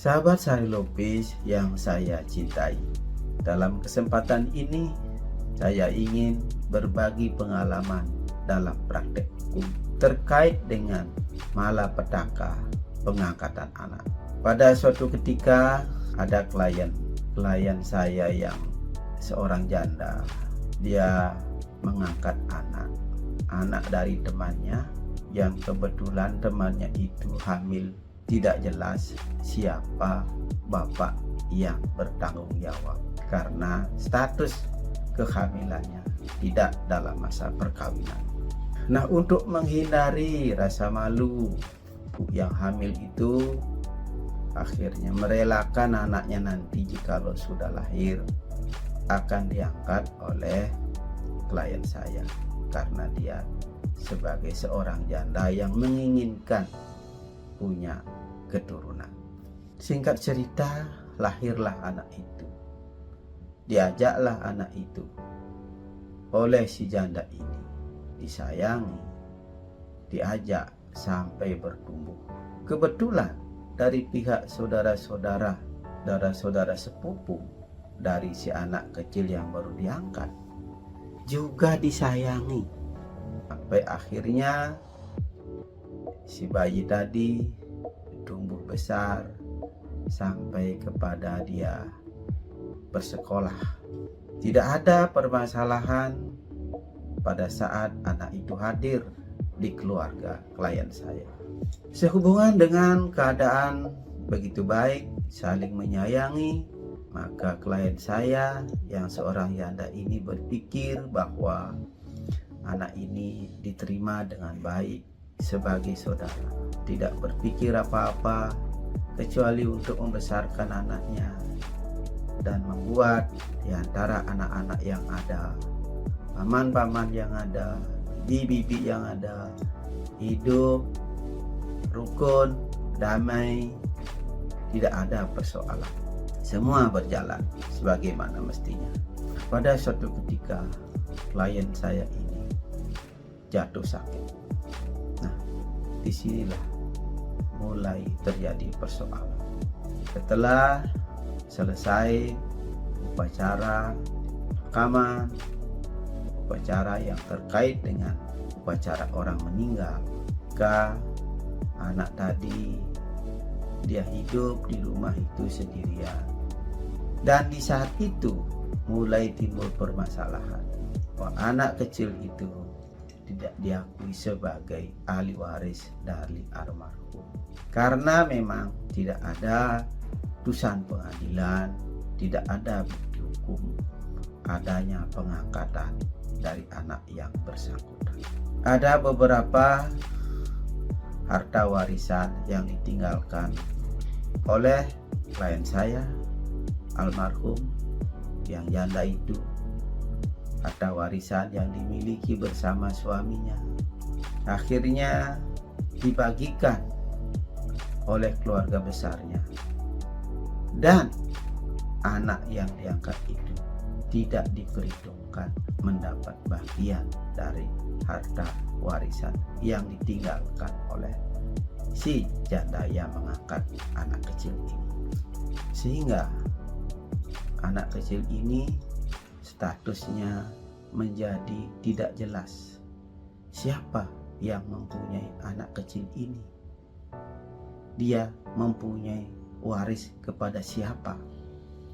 Sahabat Sari Lupis yang saya cintai, dalam kesempatan ini saya ingin berbagi pengalaman dalam praktek hukum terkait dengan malapetaka pengangkatan anak. Pada suatu ketika ada klien saya yang seorang janda. Dia mengangkat anak dari temannya yang kebetulan temannya itu hamil. Tidak jelas siapa bapak yang bertanggung jawab karena status kehamilannya tidak dalam masa perkawinan. Nah, untuk menghindari rasa malu yang hamil itu, akhirnya merelakan anaknya nanti jikalau sudah lahir akan diangkat oleh klien saya karena dia sebagai seorang janda yang menginginkan punya keturunan. Singkat cerita, lahirlah anak itu. Diajaklah anak itu oleh si janda ini, disayangi, diajak sampai bertumbuh. Kebetulan dari pihak saudara-saudara sepupu dari si anak kecil yang baru diangkat juga disayangi, sampai akhirnya si bayi tadi tumbuh besar sampai kepada dia bersekolah. Tidak ada permasalahan pada saat anak itu hadir di keluarga klien saya. Sehubungan dengan keadaan begitu baik, saling menyayangi, maka klien saya yang seorang janda ini berpikir bahwa anak ini diterima dengan baik sebagai saudara, tidak berpikir apa-apa kecuali untuk membesarkan anaknya dan membuat di antara anak-anak yang ada, paman-paman yang ada, bibi-bibi yang ada, hidup rukun, damai, tidak ada persoalan. Semua berjalan sebagaimana mestinya. Pada suatu ketika klien saya ini jatuh sakit. Nah, disinilah mulai terjadi persoalan. Setelah selesai upacara rekaman, upacara yang terkait dengan upacara orang meninggal, maka anak tadi dia hidup di rumah itu sendirian. Dan di saat itu mulai timbul permasalahan bahwa anak kecil itu tidak diakui sebagai ahli waris dari almarhum karena memang tidak ada putusan pengadilan, tidak ada bukti hukum adanya pengangkatan dari anak yang bersangkutan. Ada beberapa harta warisan yang ditinggalkan oleh klien saya almarhum yang janda itu, harta warisan yang dimiliki bersama suaminya akhirnya dibagikan oleh keluarga besarnya, dan anak yang diangkat itu tidak diperhitungkan mendapat bagian dari harta warisan yang ditinggalkan oleh si janda yang mengangkat anak kecil ini. Sehingga anak kecil ini statusnya menjadi tidak jelas siapa yang mempunyai anak kecil ini. Dia mempunyai waris kepada siapa?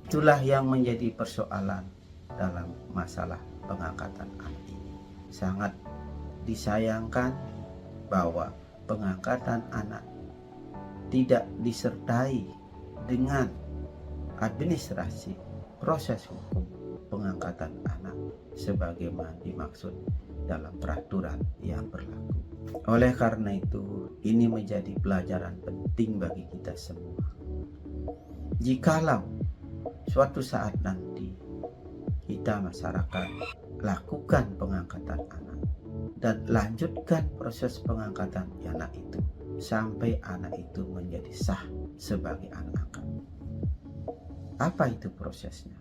Itulah yang menjadi persoalan dalam masalah pengangkatan anak ini. Sangat disayangkan bahwa pengangkatan anak tidak disertai dengan administrasi proses hukum pengangkatan anak sebagaimana dimaksud dalam peraturan yang berlaku. Oleh karena itu, ini menjadi pelajaran penting bagi kita semua. Jikalau suatu saat nanti kita masyarakat lakukan pengangkatan anak dan lanjutkan proses pengangkatan anak itu sampai anak itu menjadi sah sebagai anak angkat. Apa itu prosesnya?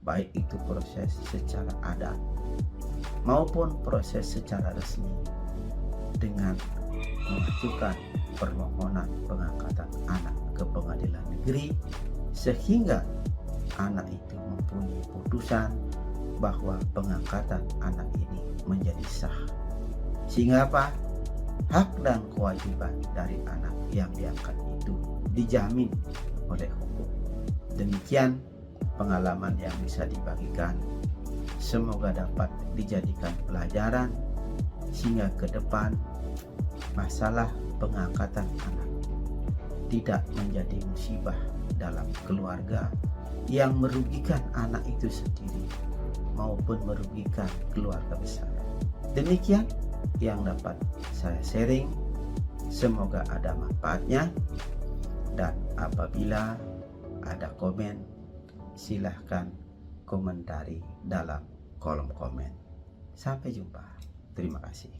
Baik itu proses secara adat maupun proses secara resmi dengan mengajukan permohonan pengangkatan anak ke pengadilan negeri sehingga anak itu mempunyai putusan bahwa pengangkatan anak ini menjadi sah. Sehingga apa? Hak dan kewajiban dari anak yang diangkat itu dijamin oleh hukum. Demikian pengalaman yang bisa dibagikan. Semoga dapat dijadikan pelajaran sehingga ke depan masalah pengangkatan anak tidak menjadi musibah dalam keluarga yang merugikan anak itu sendiri maupun merugikan keluarga besar. Demikian yang dapat saya sharing. Semoga ada manfaatnya, dan apabila ada komen silahkan komentari dalam kolom komen. Sampai jumpa. Terima kasih.